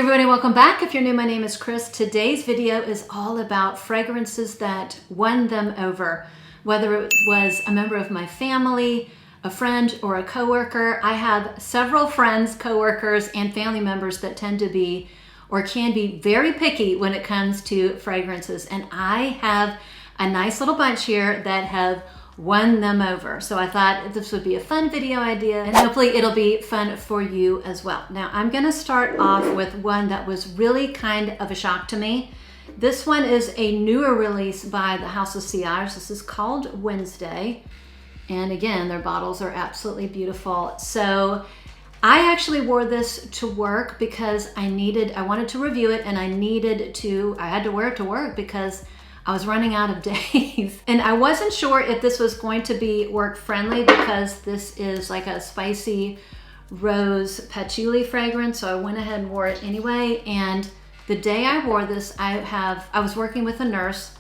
Hey everybody, welcome back. If you're new, my name is Chris. Today's video is all about fragrances that won them over. Whether it was a member of my family, a friend, or a coworker. I have several friends, coworkers, and family members that tend to be or can be very picky when it comes to fragrances. And I have a nice little bunch here that have won them over. So I thought this would be a fun video idea and hopefully it'll be fun for you as well. Now I'm gonna start off with one that was really kind of a shock to me. This one is a newer release by the House of Sillage. This is called Wednesday. And again, their bottles are absolutely beautiful. So I actually wore this to work because I wanted to review it and I had to wear it to work because I was running out of days. And I wasn't sure if this was going to be work friendly because this is like a spicy rose patchouli fragrance. So I went ahead and wore it anyway. And the day I wore this, I was working with a nurse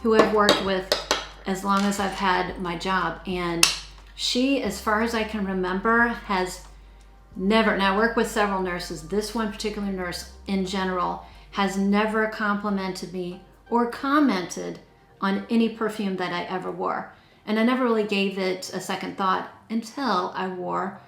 who I've worked with as long as I've had my job. And she, as far as I can remember, has never, and I work with several nurses, this one particular nurse in general has never complimented me or commented on any perfume that I ever wore. And I never really gave it a second thought until I wore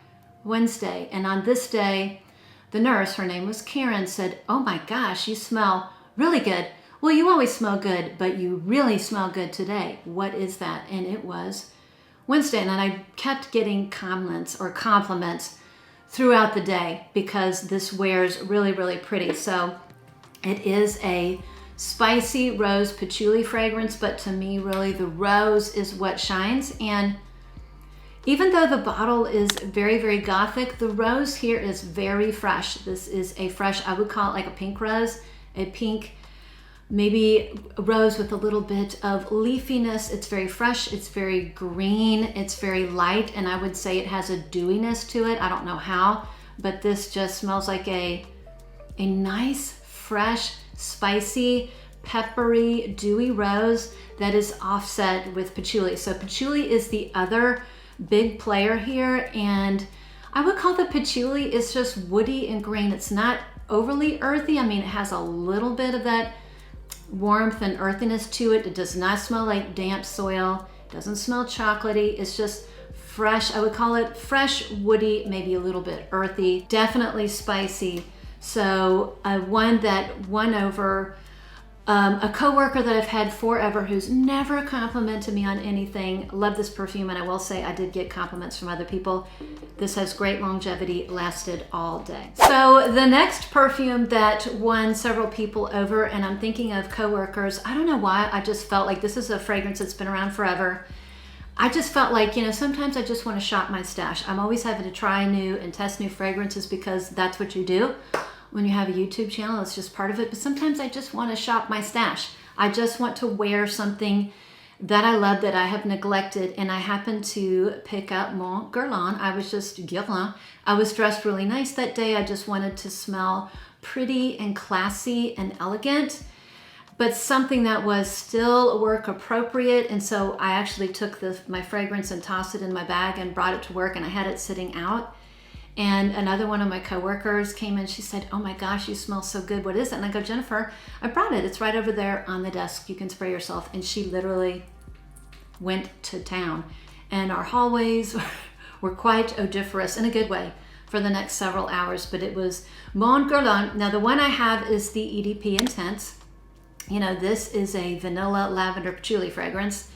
Wednesday. And on this day, the nurse, her name was Karen, said, "Oh my gosh, you smell really good. Well, you always smell good, but you really smell good today. What is that?" And it was Wednesday. And I kept getting compliments throughout the day because this wears really, really pretty. So it is a spicy rose patchouli fragrance, but to me, really the rose is what shines. And even though the bottle is very, very gothic, the rose here is very fresh. This is a fresh, I would call it like a pink rose, a pink, maybe a rose with a little bit of leafiness. It's very fresh, it's very green, it's very light, and I would say it has a dewiness to it. I don't know how, but this just smells like a nice, fresh, spicy, peppery, dewy rose that is offset with patchouli. So patchouli is the other big player here, and I would call the patchouli is just woody and green. It's not overly earthy. I mean, it has a little bit of that warmth and earthiness to it. It does not smell like damp soil. It doesn't smell chocolatey. It's just fresh. I would call it fresh, woody, maybe a little bit earthy, definitely spicy. So one that won over a coworker that I've had forever who's never complimented me on anything. Love this perfume, and I will say I did get compliments from other people. This has great longevity, lasted all day. So the next perfume that won several people over, and I'm thinking of coworkers, I don't know why, I just felt like this is a fragrance that's been around forever. I just felt like, sometimes I just want to shop my stash. I'm always having to try new and test new fragrances because that's what you do. When you have a YouTube channel, it's just part of it. But sometimes I just want to shop my stash. I just want to wear something that I love that I have neglected. And I happened to pick up Mon Guerlain. I was dressed really nice that day. I just wanted to smell pretty and classy and elegant, but something that was still work appropriate. And so I actually took my fragrance and tossed it in my bag and brought it to work, and I had it sitting out. And another one of my coworkers came in, she said, "Oh my gosh, you smell so good. What is it?" And I go, "Jennifer, I brought it. It's right over there on the desk. You can spray yourself." And she literally went to town. And our hallways were quite odoriferous in a good way for the next several hours. But it was Mon Guerlain. Now the one I have is the EDP Intense. This is a vanilla lavender patchouli fragrance.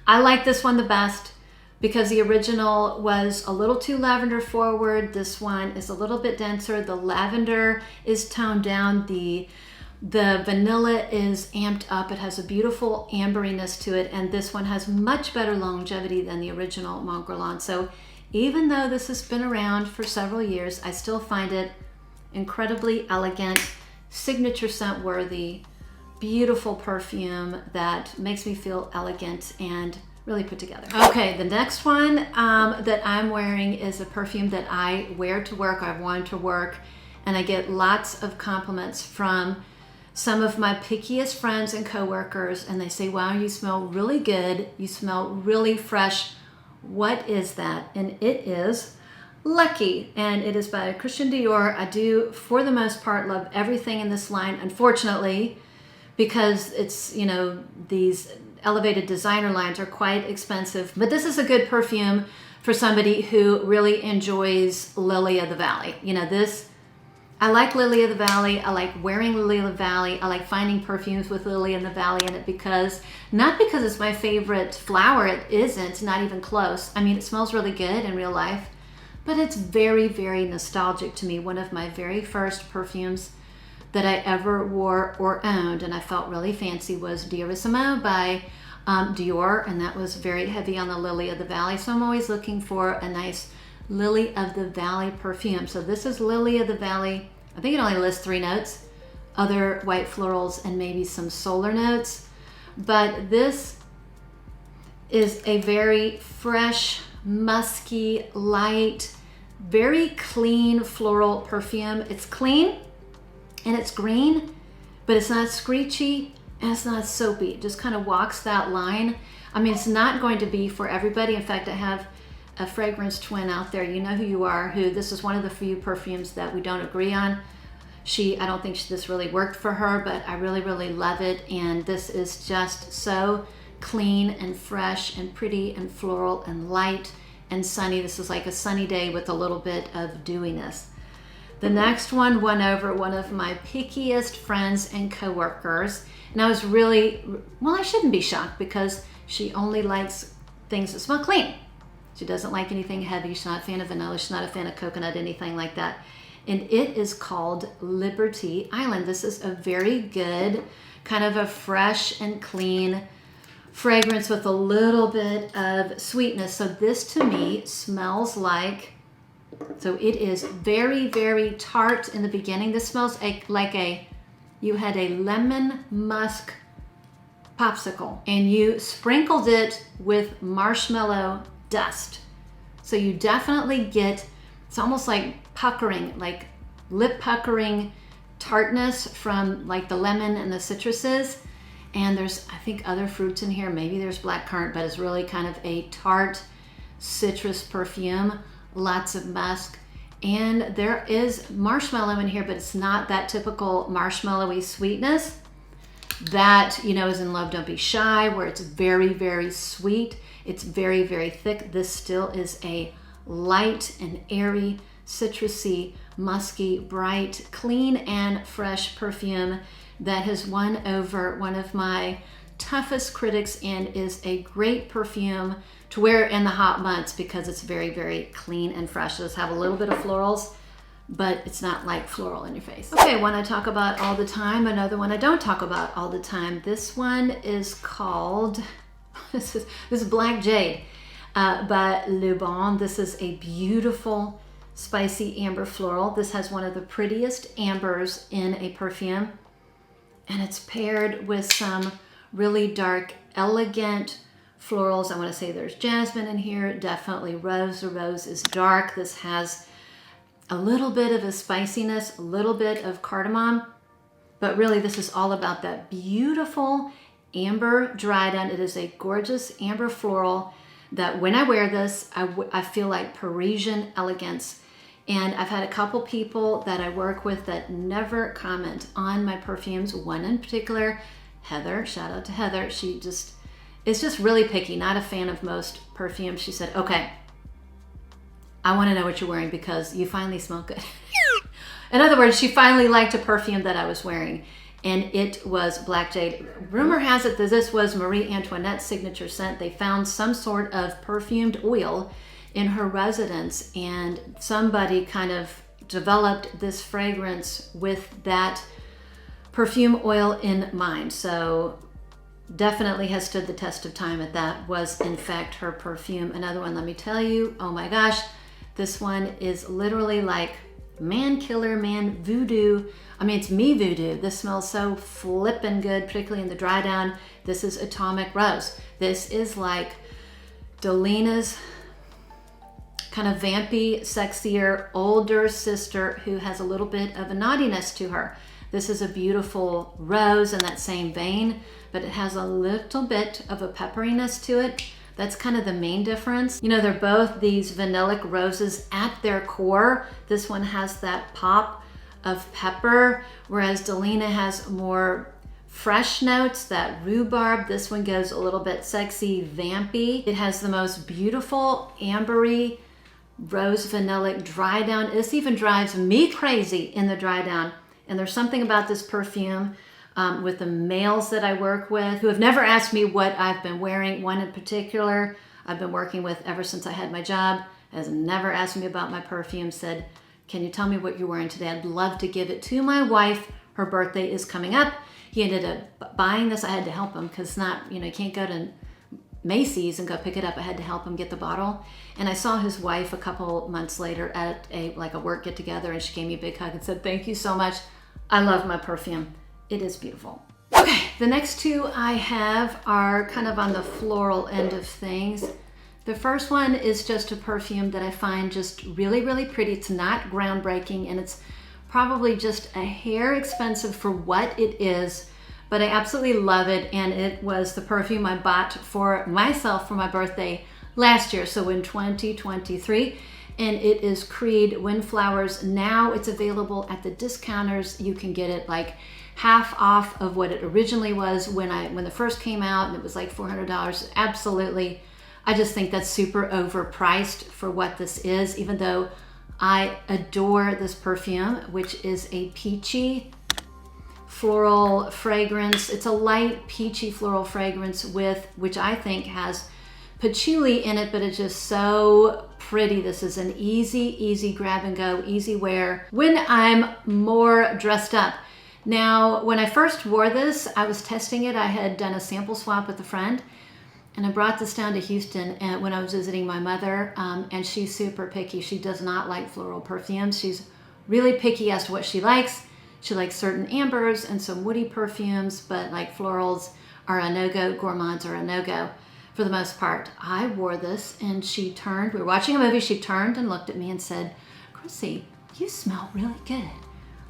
I like this one the best because the original was a little too lavender forward. This one is a little bit denser. The lavender is toned down. The vanilla is amped up. It has a beautiful amberiness to it. And this one has much better longevity than the original Mon Guerlain. So even though this has been around for several years, I still find it incredibly elegant, signature scent worthy, beautiful perfume that makes me feel elegant and really put together. Okay, the next one that I'm wearing is a perfume that I wear to work. I've worn to work, and I get lots of compliments from some of my pickiest friends and coworkers, and they say, "Wow, you smell really good. You smell really fresh. What is that?" And it is Lucky, and it is by Christian Dior. I do, for the most part, love everything in this line, unfortunately, because it's, you know, these elevated designer lines are quite expensive. But this is a good perfume for somebody who really enjoys Lily of the Valley. You know, this, I like Lily of the Valley. I like wearing Lily of the Valley. I like finding perfumes with Lily in the Valley in it because, not because it's my favorite flower, it isn't, not even close. I mean, it smells really good in real life, but it's very, very nostalgic to me. One of my very first perfumes that I ever wore or owned, and I felt really fancy, was Diorissimo by Dior, and that was very heavy on the Lily of the Valley. So I'm always looking for a nice Lily of the Valley perfume. So this is Lily of the Valley. I think it only lists 3 notes, other white florals and maybe some solar notes. But this is a very fresh, musky, light, very clean floral perfume. It's clean and it's green, but it's not screechy and it's not soapy. It just kind of walks that line. I mean, it's not going to be for everybody. In fact, I have a fragrance twin out there, you know who you are, who this is one of the few perfumes that we don't agree on. I don't think this really worked for her, but I really, really love it. And this is just so clean and fresh and pretty and floral and light and sunny. This is like a sunny day with a little bit of dewiness. The next one won over one of my pickiest friends and coworkers. And I was really, well, I shouldn't be shocked because she only likes things that smell clean. She doesn't like anything heavy. She's not a fan of vanilla. She's not a fan of coconut, anything like that. And it is called Liberty Island. This is a very good, kind of a fresh and clean fragrance with a little bit of sweetness. So this to me smells like, so it is very, very tart in the beginning. This smells like you had a lemon musk popsicle and you sprinkled it with marshmallow dust. So you definitely get, it's almost like puckering, like lip puckering tartness from like the lemon and the citruses. And there's, I think, other fruits in here. Maybe there's blackcurrant, but it's really kind of a tart citrus perfume. Lots of musk. And there is marshmallow in here, but it's not that typical marshmallowy sweetness that, you know, is in Love Don't Be Shy, where it's very, very sweet. It's very, very thick. This still is a light and airy, citrusy, musky, bright, clean and fresh perfume that has won over one of my toughest critics and is a great perfume to wear in the hot months because it's very, very clean and fresh. It does have a little bit of florals, but it's not like floral in your face. Okay, one I talk about all the time, another one I don't talk about all the time. This one is called, this is Black Jade by Le Bon. This is a beautiful, spicy amber floral. This has one of the prettiest ambers in a perfume. And it's paired with some really dark, elegant florals. I want to say there's jasmine in here, definitely rose. The rose is dark. This has a little bit of a spiciness, a little bit of cardamom, but really this is all about that beautiful amber dried on. It is a gorgeous amber floral that when I wear this, I feel like Parisian elegance. And I've had a couple people that I work with that never comment on my perfumes. One in particular, Heather, shout out to Heather. She just is just really picky, not a fan of most perfumes. She said, okay, I want to know what you're wearing because you finally smell good. In other words, she finally liked a perfume that I was wearing, and it was Black Jade. Rumor has it that this was Marie Antoinette's signature scent. They found some sort of perfumed oil in her residence, and somebody kind of developed this fragrance with that perfume oil in mind. So definitely has stood the test of time, and that was in fact her perfume. Another one, let me tell you, oh my gosh, this one is literally like man killer, man voodoo. I mean, it's me voodoo. This smells so flippin' good, particularly in the dry down. This is Atomic Rose. This is like Delina's kind of vampy, sexier, older sister who has a little bit of a naughtiness to her. This is a beautiful rose in that same vein, but it has a little bit of a pepperiness to it. That's kind of the main difference. You know, they're both these vanillic roses at their core. This one has that pop of pepper, whereas Denona has more fresh notes, that rhubarb. This one goes a little bit sexy, vampy. It has the most beautiful ambery, rose vanillic dry down. This even drives me crazy in the dry down. And there's something about this perfume with the males that I work with who have never asked me what I've been wearing. One in particular I've been working with ever since I had my job, has never asked me about my perfume, said, can you tell me what you're wearing today? I'd love to give it to my wife. Her birthday is coming up. He ended up buying this. I had to help him because you can't go to Macy's and go pick it up. I had to help him get the bottle. And I saw his wife a couple months later at a work get together, and she gave me a big hug and said, thank you so much. I love my perfume. It is beautiful. Okay, the next two I have are kind of on the floral end of things. The first one is just a perfume that I find just really, really pretty. It's not groundbreaking, and it's probably just a hair expensive for what it is, but I absolutely love it. And it was the perfume I bought for myself for my birthday last year, so in 2023. And it is Creed Windflowers. Now it's available at the discounters. You can get it like half off of what it originally was when the first came out, and it was like $400. Absolutely. I just think that's super overpriced for what this is, even though I adore this perfume, which is a peachy floral fragrance. It's a light peachy floral fragrance which I think has patchouli in it, but it's just so pretty. This is an easy grab and go, easy wear when I'm more dressed up. Now, when I first wore this, I was testing it. I had done a sample swap with a friend, and I brought this down to Houston when I was visiting my mother, and she's super picky. She does not like floral perfumes. She's really picky as to what she likes. She likes certain ambers and some woody perfumes, but like florals are a no-go, gourmands are a no-go for the most part. I wore this, and she turned, we were watching a movie, she turned and looked at me and said, Chrissy, you smell really good.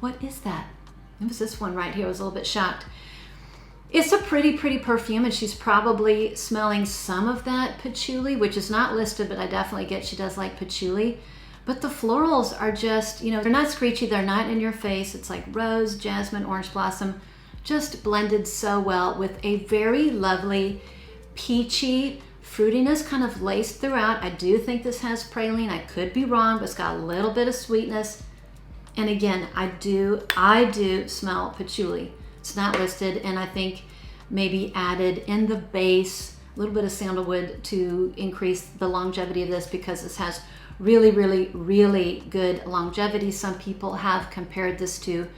What is that? It was this one right here. I was a little bit shocked. It's a pretty perfume, and she's probably smelling some of that patchouli, which is not listed, but I definitely get she does like patchouli. But the florals are just, they're not screechy, they're not in your face. It's like rose, jasmine, orange blossom, just blended so well with a very lovely peachy fruitiness kind of laced throughout. I do think this has praline. I could be wrong, but it's got a little bit of sweetness. And again, I do smell patchouli. It's not listed, and I think maybe added in the base a little bit of sandalwood to increase the longevity of this, because this has really good longevity. Some people have compared this to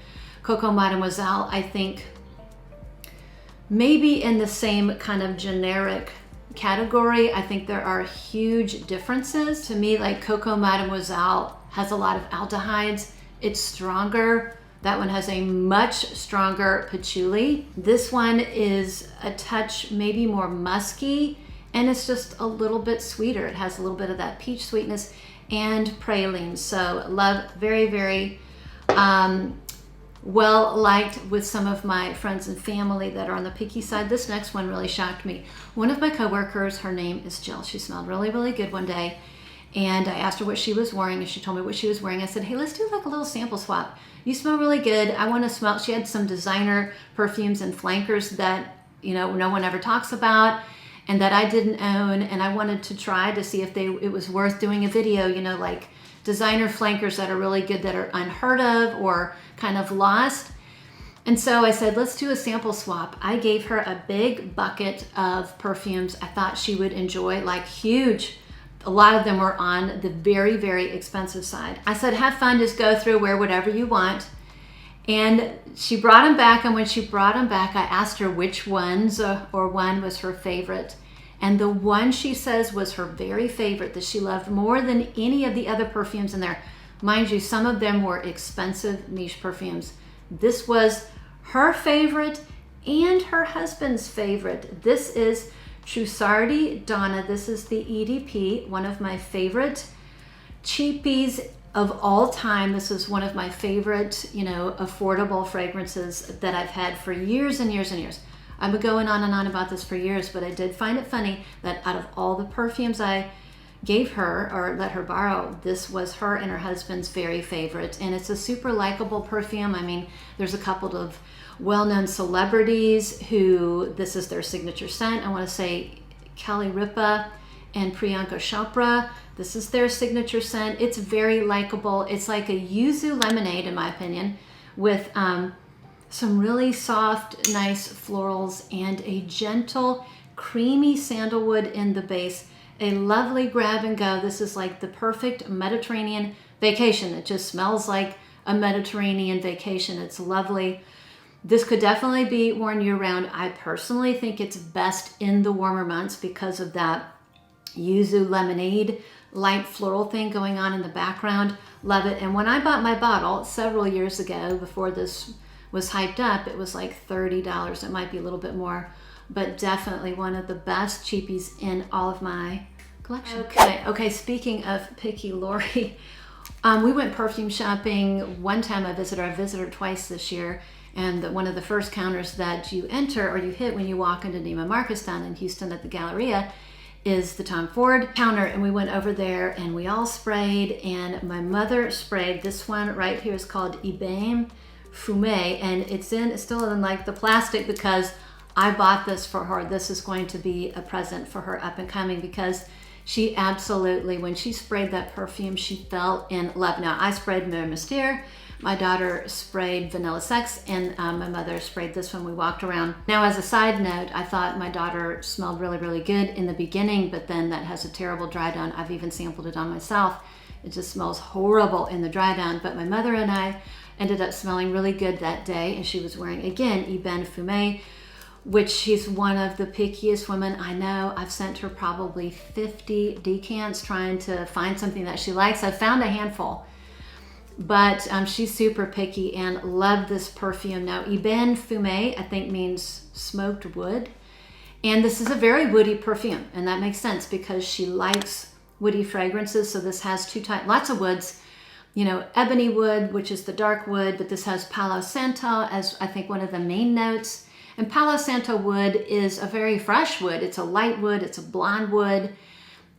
Coco Mademoiselle. I think maybe in the same kind of generic category. I think there are huge differences. To me, like Coco Mademoiselle has a lot of aldehydes. It's stronger. That one has a much stronger patchouli. This one is a touch maybe more musky, and it's just a little bit sweeter. It has a little bit of that peach sweetness and praline. So love, very well liked with some of my friends and family that are on the picky side. This next one really shocked me. One of my coworkers, her name is Jill. She smelled really good one day, and I asked her what she was wearing, and she told me what she was wearing. I said, hey, let's do like a little sample swap. You smell really good. I want to smell. She had some designer perfumes and flankers that, no one ever talks about and that I didn't own. And I wanted to try to see if it was worth doing a video, like designer flankers that are really good, that are unheard of or kind of lost. And so I said, let's do a sample swap. I gave her a big bucket of perfumes I thought she would enjoy, like huge. A lot of them were on the very expensive side. I said, have fun, just go through, wear whatever you want. And she brought them back, and when she brought them back, I asked her which ones or one was her favorite. And the one she says was her very favorite, that she loved more than any of the other perfumes in there. Mind you, some of them were expensive niche perfumes. This was her favorite and her husband's favorite. This is Trussardi Donna. This is the EDP, one of my favorite cheapies of all time. This is one of my favorite, affordable fragrances that I've had for years and years and years. I've been going on and on about this for years, but I did find it funny that out of all the perfumes I gave her or let her borrow, this was her and her husband's very favorite. And it's a super likable perfume. I mean, there's a couple of well-known celebrities who this is their signature scent. I want to say Kelly Ripa and Priyanka Chopra. This is their signature scent. It's very likable. It's like a yuzu lemonade, in my opinion, with some really soft, nice florals and a gentle, creamy sandalwood in the base. A lovely grab and go. This is like the perfect Mediterranean vacation. It just smells like a Mediterranean vacation. It's lovely. This could definitely be worn year round. I personally think it's best in the warmer months because of that yuzu lemonade light floral thing going on in the background. Love it. And when I bought my bottle several years ago, before this was hyped up, it was like $30. It might be a little bit more, but definitely one of the best cheapies in all of my collection. Okay, speaking of picky Lori, we went perfume shopping one time. I visited her twice this year, and one of the first counters that you enter or you hit when you walk into Neiman Marcus down in Houston at the Galleria is the Tom Ford counter, and we went over there and we all sprayed, and my mother sprayed. This one right here is called Ebene Fume, and it's still in like the plastic because I bought this for her. This is going to be a present for her up and coming because she absolutely, when she sprayed that perfume, she fell in love. Now, I sprayed Mère Mystère, my daughter sprayed Vanilla Sex, and my mother sprayed this when we walked around. Now, as a side note, I thought my daughter smelled really, really good in the beginning, but then that has a terrible dry down. I've even sampled it on myself. It just smells horrible in the dry down, but my mother and I ended up smelling really good that day, and she was wearing, again, Ebene Fume, which she's one of the pickiest women I know. I've sent her probably 50 decants trying to find something that she likes. I found a handful, but she's super picky and loved this perfume. Now, Ebene Fume, I think, means smoked wood. And this is a very woody perfume, and that makes sense because she likes woody fragrances. So this has lots of woods, you know, ebony wood, which is the dark wood, but this has Palo Santo as I think one of the main notes. And Palo Santo wood is a very fresh wood. It's a light wood, it's a blonde wood,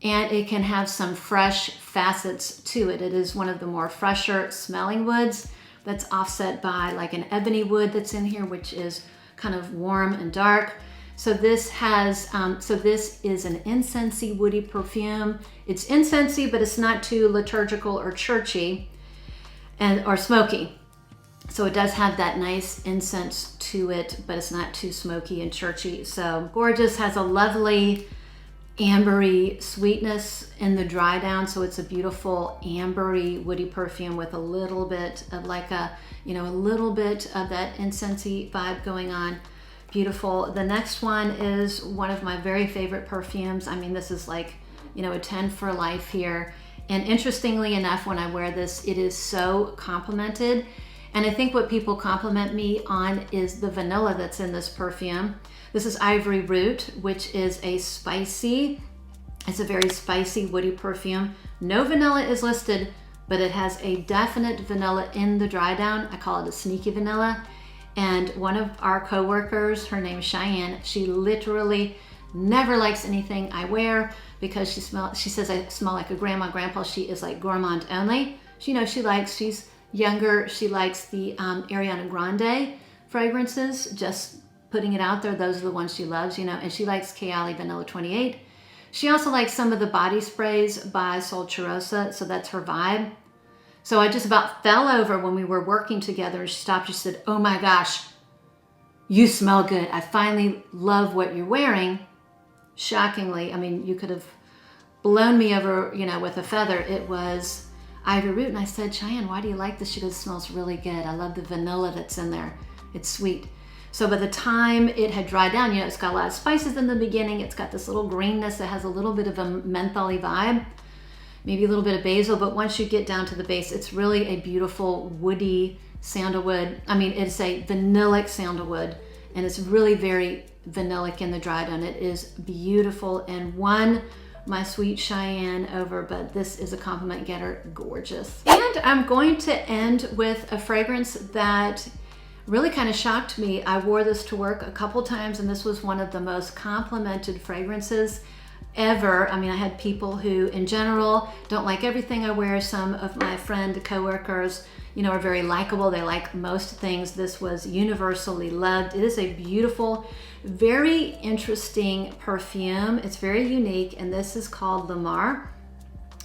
and it can have some fresh facets to it. It is one of the more fresher smelling woods that's offset by like an ebony wood that's in here, which is kind of warm and dark. So this has, this is an incensey woody perfume. It's incensey, but it's not too liturgical or churchy or smoky. So it does have that nice incense to it, but it's not too smoky and churchy. So gorgeous, has a lovely ambery sweetness in the dry down. So it's a beautiful ambery woody perfume with a little bit of like a little bit of that incensey vibe going on. Beautiful. The next one is one of my very favorite perfumes. I mean, this is like, a 10 for life here. And interestingly enough, when I wear this, it is so complimented. And I think what people compliment me on is the vanilla that's in this perfume. This is Ivory Route, which is it's a very spicy, woody perfume. No vanilla is listed, but it has a definite vanilla in the dry down. I call it a sneaky vanilla. And one of our coworkers, her name is Cheyenne, she literally never likes anything I wear because she says I smell like a grandma, grandpa. She is like gourmand only. She's younger. She likes the Ariana Grande fragrances, just putting it out there. Those are the ones she loves, and she likes Kayali Vanilla 28. She also likes some of the body sprays by Sol Charosa, so that's her vibe. So I just about fell over when we were working together. She stopped, she said, "Oh my gosh, you smell good. I finally love what you're wearing." Shockingly, I mean, you could have blown me over, with a feather. It was Ivory Route. And I said, "Cheyenne, why do you like this?" She goes, "It smells really good. I love the vanilla that's in there. It's sweet." So by the time it had dried down, it's got a lot of spices in the beginning. It's got this little greenness that has a little bit of a mentholy vibe, maybe a little bit of basil, but once you get down to the base, it's really a beautiful woody sandalwood. I mean, it's a vanillic sandalwood, and it's really very vanillic in the dry down. It is beautiful and won my sweet Cheyenne over, but this is a compliment getter, gorgeous. And I'm going to end with a fragrance that really kind of shocked me. I wore this to work a couple times, and this was one of the most complimented fragrances ever. I mean, I had people who in general don't like everything I wear. Some of my friend coworkers, you know, are very likable. They like most things. This was universally loved. It is a beautiful, very interesting perfume. It's very unique, and this is called Lamar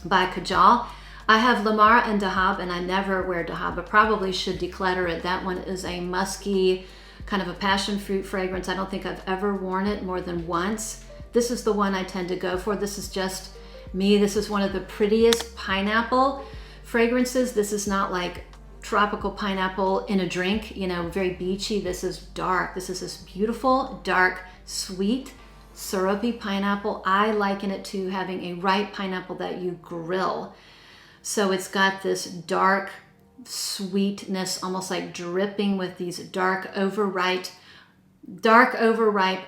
by Kajal. I have Lamar and Dahab, and I never wear Dahab, but probably should declutter it. That one is a musky, kind of a passion fruit fragrance. I don't think I've ever worn it more than once. This is the one I tend to go for. This is just me. This is one of the prettiest pineapple fragrances. This is not like tropical pineapple in a drink, you know, very beachy. This is dark. This is this beautiful, dark, sweet, syrupy pineapple. I liken it to having a ripe pineapple that you grill. So it's got this dark sweetness, almost like dripping with these dark overripe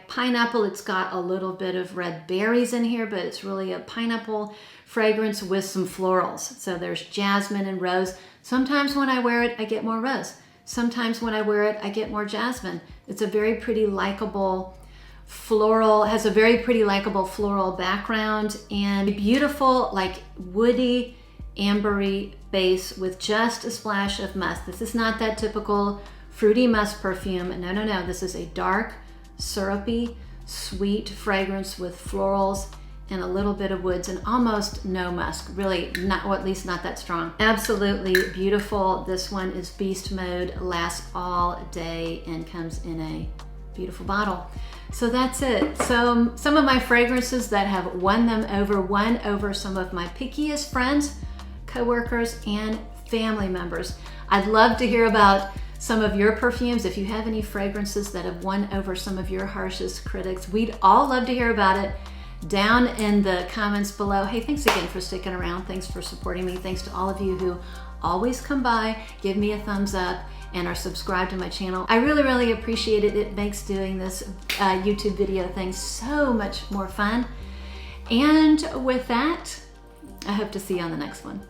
pineapple. It's got a little bit of red berries in here, but it's really a pineapple fragrance with some florals. So there's jasmine and rose. Sometimes when I wear it, I get more rose. Sometimes when I wear it, I get more jasmine. It's a very pretty, likable floral, has a very pretty, likable floral background, and beautiful, like woody, ambery base with just a splash of musk. This is not that typical fruity musk perfume. No, no, no. This is a dark, syrupy, sweet fragrance with florals and a little bit of woods and almost no musk. Really not, or at least not that strong. Absolutely beautiful. This one is beast mode, lasts all day, and comes in a beautiful bottle. So that's it. So some of my fragrances that have won over some of my pickiest friends, coworkers, and family members. I'd love to hear about some of your perfumes. If you have any fragrances that have won over some of your harshest critics, we'd all love to hear about it down in the comments below. Hey, thanks again for sticking around. Thanks for supporting me. Thanks to all of you who always come by, give me a thumbs up, and are subscribed to my channel. I really, really appreciate it. It makes doing this YouTube video thing so much more fun. And with that, I hope to see you on the next one.